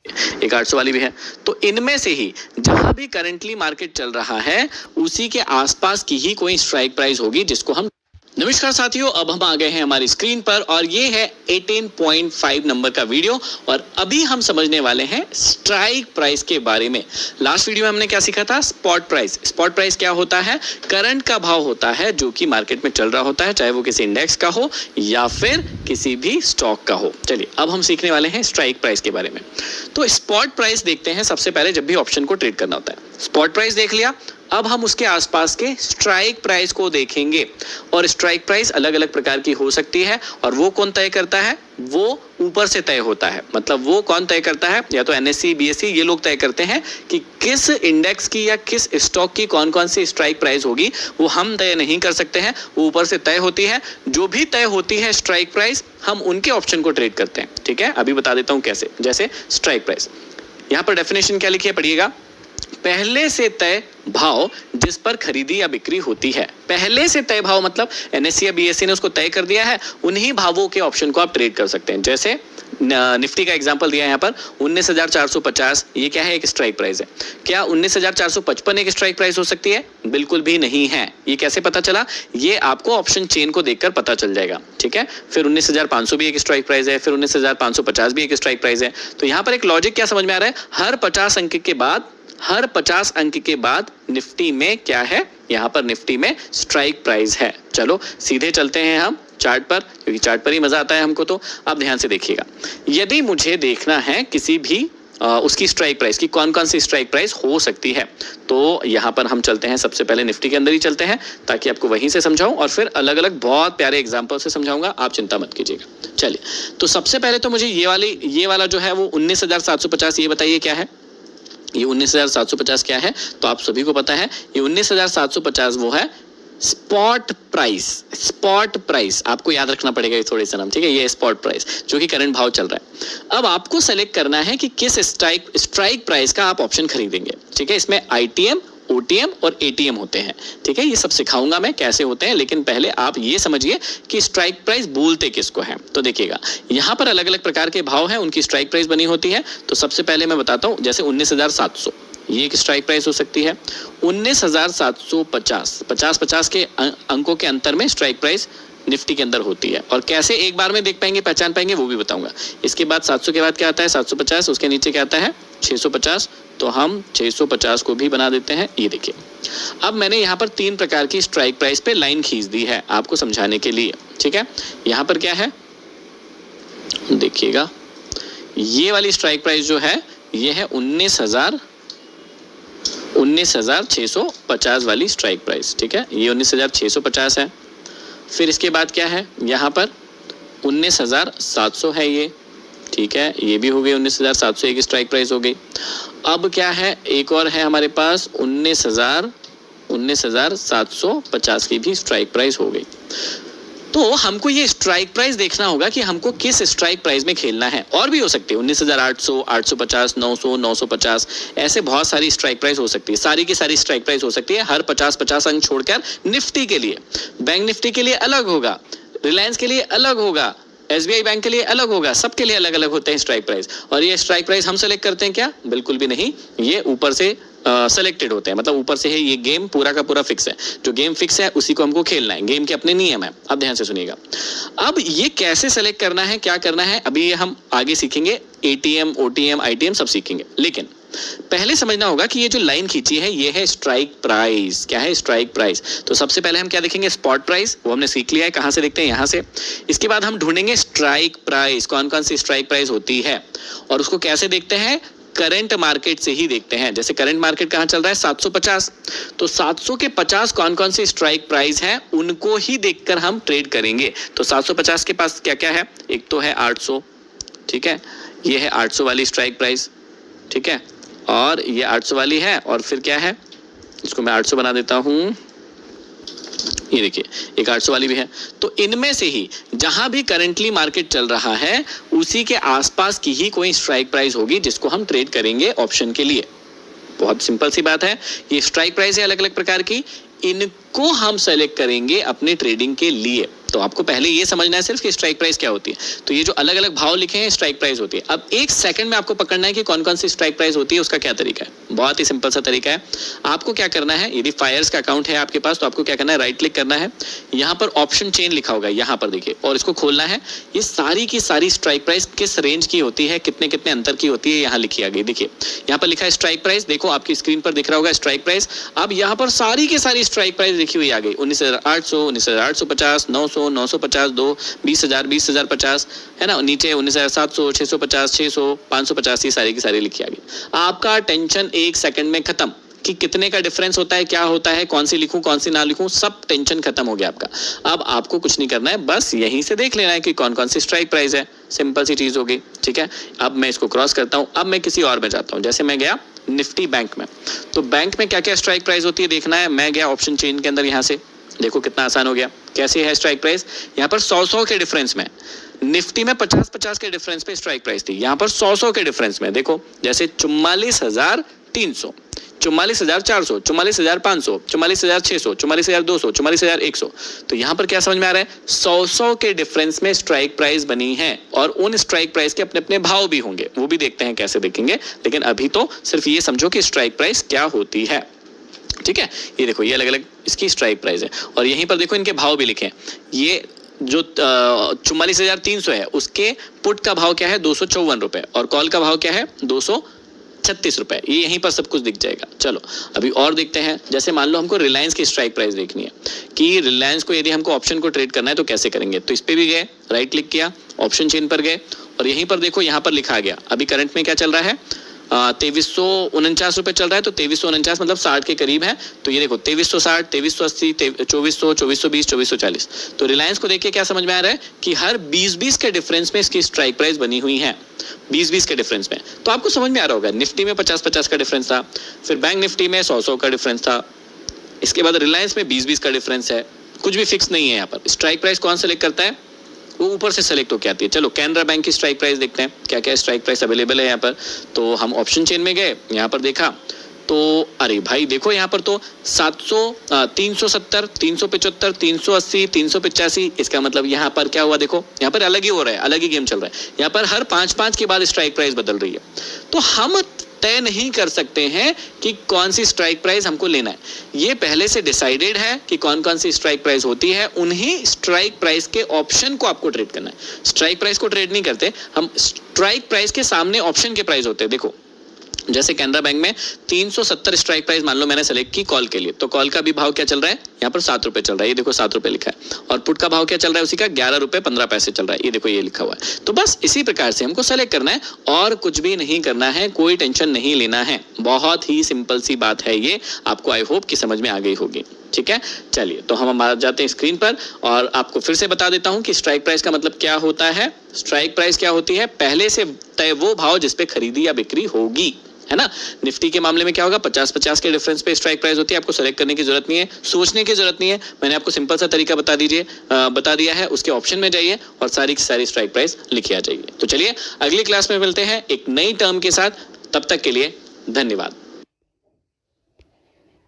एक 800 वाली भी है। तो इनमें से ही जहां भी करंटली मार्केट चल रहा है उसी के आसपास की ही कोई स्ट्राइक प्राइस होगी जिसको हम। नमस्कार साथियों, अब हम आ गए हैं हमारी स्क्रीन पर और ये है 18.5 नंबर का वीडियो और अभी हम समझने वाले हैं स्ट्राइक प्राइस के बारे में। लास्ट वीडियो में हमने क्या सीखा था? Spot price. स्पॉट प्राइस क्या होता है? करंट का भाव होता है जो कि मार्केट में चल रहा होता है, चाहे वो किसी इंडेक्स का हो या फिर किसी भी स्टॉक का हो। चलिए अब हम सीखने वाले हैं स्ट्राइक प्राइस के बारे में। तो स्पॉट प्राइस देखते हैं सबसे पहले जब भी ऑप्शन को ट्रेड करना होता है। स्पॉट प्राइस देख लिया, अब हम उसके आसपास के स्ट्राइक प्राइस को देखेंगे और स्ट्राइक प्राइस अलग अलग प्रकार की हो सकती है और वो कौन तय करता है? वो ऊपर से तय होता है। मतलब वो कौन तय करता है? या तो एनएससी, बीएससी ये लोग तय करते हैं कि किस इंडेक्स की या किस स्टॉक की कौन कौन सी स्ट्राइक प्राइस होगी। वो हम तय नहीं कर सकते हैं, वो ऊपर से तय होती है। जो भी तय होती है स्ट्राइक प्राइस, हम उनके ऑप्शन को ट्रेड करते हैं। ठीक है, अभी बता देता हूं कैसे। जैसे स्ट्राइक प्राइस, यहाँ पर डेफिनेशन क्या लिखी है पढ़िएगा। पहले से तय भाव जिस पर खरीदी या बिक्री होती है। पहले से तय भाव मतलब एनएससी या बीएससी ने उसको तय कर दिया है, उन्हीं भावों के ऑप्शन को आप ट्रेड कर सकते हैं। जैसे निफ्टी का एग्जांपल दिया है यहाँ पर 19,450, ये क्या है? एक स्ट्राइक प्राइस है। क्या 19,455 एक स्ट्राइक प्राइस हो सकती है? बिल्कुल भी नहीं है। ये कैसे पता चला? ये आपको ऑप्शन चेन को देखकर पता चल जाएगा। ठीक है, फिर 19,500 भी एक स्ट्राइक प्राइस है, फिर 19,550 भी एक स्ट्राइक प्राइस है। तो यहाँ पर एक लॉजिक क्या समझ में आ रहा है? हर 50 अंक के बाद निफ्टी में क्या है? यहाँ पर निफ्टी में स्ट्राइक प्राइस है। चलो सीधे चलते हैं हम चार्ट पर, क्योंकि चार्ट पर ही मजा आता है हमको। तो अब ध्यान से देखिएगा, यदि मुझे देखना है किसी भी उसकी स्ट्राइक प्राइस की कौन कौन सी स्ट्राइक प्राइस हो सकती है, तो यहाँ पर हम चलते हैं सबसे पहले निफ्टी के अंदर ही चलते हैं ताकि आपको वहीं से समझाऊं और फिर अलग अलग बहुत प्यारे एग्जांपल से समझाऊंगा, आप चिंता मत कीजिएगा। चलिए, तो सबसे पहले तो मुझे ये वाला जो है वो 19,750, ये बताइए क्या है? ये 19,750 क्या है? तो आप सभी को पता है ये 19,750 वो है स्पॉट प्राइस। स्पॉट प्राइस आपको याद रखना पड़ेगा ये थोड़े से नाम। ठीक है, ये स्पॉट प्राइस जो कि करंट भाव चल रहा है। अब आपको सेलेक्ट करना है कि किस स्ट्राइक प्राइस का आप ऑप्शन खरीदेंगे। ठीक है, इसमें आईटीएम, ओटीएम और एटीएम होते हैं। ठीक है, ये सब सिखाऊंगा मैं कैसे होते हैं, लेकिन पहले आप ये समझिए कि स्ट्राइक प्राइस बोलते किसको है। तो देखिएगा, यहाँ पर अलग अलग प्रकार के भाव हैं, उनकी स्ट्राइक प्राइस बनी होती है। तो सबसे पहले मैं बताता हूँ, जैसे 19,700 ये एक स्ट्राइक प्राइस हो सकती है। 19,750 50 के अंकों के अंतर में स्ट्राइक प्राइस निफ्टी के अंदर होती है। और कैसे एक बार में देख पाएंगे, पहचान पाएंगे, वो भी बताऊंगा। इसके बाद 700 के बाद क्या आता है? 750, उसके नीचे क्या आता है? 650। तो हम 650 को भी बना देते हैं। ये देखिए, अब मैंने यहाँ पर 3 प्रकार की स्ट्राइक प्राइस पे लाइन खींच दी है आपको समझाने के लिए। ठीक है, यहाँ पर क्या है देखिएगा, ये वाली स्ट्राइक प्राइस जो है ये है 19,650 वाली स्ट्राइक प्राइस। ठीक है, ये 19,650 है। फिर इसके बाद क्या है? यहाँ पर 19,700 है ये। ठीक है, ये भी हो गई 19,700, एक स्ट्राइक प्राइस हो गई। अब क्या है? एक और है हमारे पास 19,750 की भी स्ट्राइक प्राइस हो गई। तो हमको ये स्ट्राइक प्राइस देखना होगा कि हमको किस स्ट्राइक प्राइस में खेलना है। और भी हो सकती है 19,800, 850, 900, 950, ऐसे बहुत सारी स्ट्राइक प्राइस हो सकती है। सारी की सारी स्ट्राइक प्राइस हो सकती है हर 50 अंक छोड़कर। निफ्टी के लिए, बैंक निफ्टी के लिए अलग होगा, रिलायंस के लिए अलग होगा, एसबीआई बैंक के लिए अलग होगा, सबके लिए अलग अलग होते हैं स्ट्राइक प्राइस। और ये स्ट्राइक प्राइस हम सेलेक्ट करते हैं क्या? बिल्कुल भी नहीं, ये ऊपर से सेलेक्टेड होते हैं। मतलब ऊपर से है, ये गेम पूरा का पूरा फिक्स है। जो गेम फिक्स है उसी को हमको खेलना है, गेम के अपने नियम है। अब ध्यान से सुनिएगा, अब ये कैसे सेलेक्ट करना है, क्या करना है, अभी ये हम आगे सीखेंगे। एटीएम, ओटीएम, आईटीएम सब सीखेंगे, लेकिन पहले समझना होगा कि ये जो लाइन खींची है ये है स्ट्राइक प्राइस। क्या है? Strike price. तो सबसे पहले हम क्या देखेंगे? स्पॉट प्राइस, वो हमने सीख लिया है। कहां से देखते हैं? यहां से। इसके बाद हम ढूंढेंगे स्ट्राइक प्राइस, कौन कौन सी स्ट्राइक प्राइस होती है और उसको कैसे देखते हैं? करंट मार्केट से ही देखते हैं। जैसे करंट मार्केट कहां चल रहा है? 750। तो 700 के 50 कौन कौन सी स्ट्राइक प्राइस है उनको ही देखकर हम ट्रेड करेंगे। तो 750 के पास क्या क्या है? एक तो है 800। ठीक है, ये है 800 वाली स्ट्राइक प्राइस। ठीक है, और ये 800 वाली है। और फिर क्या है? इसको मैं 800 बना देता हूं। ये देखिए, एक 800 वाली भी है। तो इनमें से ही जहां भी करंटली मार्केट चल रहा है उसी के आसपास की ही कोई स्ट्राइक प्राइस होगी जिसको हम ट्रेड करेंगे ऑप्शन के लिए। बहुत सिंपल सी बात है। ये स्ट्राइक प्राइस है अलग अलग प्रकार की, इनको हम सेलेक्ट करेंगे अपने ट्रेडिंग के लिए। तो आपको पहले ये समझना है सिर्फ कि स्ट्राइक प्राइस क्या होती है। तो ये जो अलग अलग भाव लिखे हैं स्ट्राइक प्राइस होती है। अब एक सेकंड में आपको पकड़ना है कि कौन कौन सी स्ट्राइक प्राइस होती है, उसका क्या तरीका है। बहुत ही सिंपल सा तरीका है। आपको क्या करना है, यदि फायर्स का अकाउंट है आपके पास तो आपको क्या करना है, राइट क्लिक करना है, यहाँ पर ऑप्शन चेन लिखा होगा, यहाँ पर देखिए, और इसको खोलना है। ये सारी की सारी स्ट्राइक प्राइस किस रेंज की होती है, कितने कितने अंतर की होती है, यहाँ लिखी आ गई। देखिए यहाँ पर लिखा है स्ट्राइक प्राइस, देखो आपकी स्क्रीन पर दिख रहा होगा स्ट्राइक प्राइस। अब यहाँ पर सारी की सारी स्ट्राइक प्राइस लिखी हुई आ गई, 19,800, 19,850, 900, 950, 20,000, 20,050, है ना, नीचे 19,700, 650, 600, 550, ये सारी की सारी लिखी आ गई। आपका टेंशन एक सेकंड में खत्म कि कितने का डिफरेंस होता है, क्या होता है, कौन सी लिखूं कौन सी ना लिखूं, सब टेंशन खत्म हो गया आपका। अब आपको कुछ नहीं करना है, बस यहीं से देख लेना है कि कौन कौन सी स्ट्राइक प्राइस है। सिंपल सी चीज होगी, ठीक है। अब मैं इसको क्रॉस करता हूं, अब मैं किसी और में जाता हूं, जैसे मैं गया निफ्टी बैंक में। तो बैंक में क्या क्या स्ट्राइक प्राइस होती है देखना है। मैं गया ऑप्शन चेन के अंदर, यहाँ से देखो कितना आसान हो गया। कैसे है स्ट्राइक प्राइस, यहाँ पर 100 के डिफरेंस में। निफ्टी में 50 के डिफरेंस पे स्ट्राइक प्राइस थी, यहाँ पर 100 के डिफरेंस में। देखो जैसे 44,300, 44,400, 44,500, 44,600, 44,200, 44,100। तो यहाँ पर क्या समझ में आ रहा है, 100 के डिफरेंस में स्ट्राइक प्राइस बनी है, और उन स्ट्राइक प्राइस के अपने अपने भाव भी होंगे, वो भी देखते हैं कैसे देखेंगे। लेकिन अभी तो सिर्फ ये समझो कि स्ट्राइक प्राइस क्या होती है, ठीक है। ये देखो ये अलग अलग इसकी स्ट्राइक प्राइस है, और यहीं पर देखो इनके भाव भी लिखे हैं। ये जो 44,300 है उसके पुट का भाव क्या है, 254 रुपए, और कॉल का भाव क्या है, 236 रुपए। ये यहीं पर सब कुछ दिख जाएगा। चलो अभी और देखते हैं। जैसे मान लो हमको रिलायंस की स्ट्राइक प्राइस देखनी है कि रिलायंस को यदि हमको ऑप्शन को ट्रेड करना है तो कैसे करेंगे। तो इस पे भी गए, राइट क्लिक किया, ऑप्शन चेन पर गए, और यहीं पर देखो यहाँ पर लिखा गया अभी करंट में क्या चल रहा है, 2349 रुपए चल रहा है। तो 2349 मतलब 60 के करीब है। तो ये देखो 2360, 2380, 2400, 2420, 2440। तो रिलायंस को देखिए क्या समझ में आ रहा है कि हर 20-20 के डिफरेंस में इसकी स्ट्राइक प्राइस बनी हुई है, 20-20 के डिफरेंस में। तो आपको समझ में आ रहा होगा, निफ्टी में 50-50 का डिफरेंस था, फिर बैंक निफ्टी में 100 का डिफरेंस था, इसके बाद रिलायंस में 20-20 का डिफरेंस है। कुछ भी फिक्स नहीं है यहाँ पर। स्ट्राइक प्राइस कौन सेलेक्ट करता है, वो ऊपर से सेलेक्ट होकर आती है। चलो कैनरा बैंक की स्ट्राइक प्राइस देखते हैं, क्या क्या स्ट्राइक प्राइस अवेलेबल है यहाँ पर। तो हम ऑप्शन चेन में गए, यहाँ पर देखा तो अरे भाई देखो यहाँ पर तो 700, 370, 375, 380, 385। इसका मतलब यहाँ पर क्या हुआ, देखो यहाँ पर अलग ही हो रहा है, अलग ही गेम चल रहा है। यहाँ पर हर 5-5 के बाद स्ट्राइक प्राइस बदल रही है। तो हम तय नहीं कर सकते हैं कि कौन सी स्ट्राइक प्राइस हमको लेना है। ये पहले से डिसाइडेड है कि कौन कौन सी स्ट्राइक प्राइस होती है, उन्हीं स्ट्राइक प्राइस के ऑप्शन को आपको ट्रेड करना है। स्ट्राइक प्राइस को ट्रेड नहीं करते हम, स्ट्राइक प्राइस के सामने ऑप्शन के प्राइस होते हैं। देखो जैसे कैनरा बैंक में 370 स्ट्राइक प्राइस मान लो मैंने सेलेक्ट की कॉल के लिए, तो कॉल का भी भाव क्या चल रहा है, यहाँ पर 7 रुपए चल रहा है, ये देखो 7 रुपए लिखा है। और पुट का भाव क्या चल रहा है उसी का, 11 रुपए 15 पैसे चल रहा है, ये देखो ये लिखा हुआ है। तो बस इसी प्रकार से हमको सेलेक्ट करना है, और कुछ भी नहीं करना है, कोई टेंशन नहीं लेना है। बहुत ही सिंपल सी बात है ये, आपको आई होप कि समझ में आ गई होगी, ठीक है। चलिए तो हम आ जाते हैं स्क्रीन पर, और आपको फिर से बता देता हूं कि स्ट्राइक प्राइस का मतलब क्या होता है। स्ट्राइक प्राइस क्या होती है, पहले से तय वो भाव जिसपे खरीदी या बिक्री होगी, है ना। निफ्टी के मामले में क्या होगा, 50-50 के डिफरेंस पे स्ट्राइक प्राइस होती है। आपको सेलेक्ट करने की जरूरत नहीं है, सोचने की जरूरत नहीं है, मैंने आपको सिंपल सा तरीका बता दिया है। उसके ऑप्शन में जाइए और सारी की सारी स्ट्राइक प्राइस लिखी आ जाइए। तो चलिए अगली क्लास में मिलते हैं एक नई टर्म के साथ, तब तक के लिए धन्यवाद।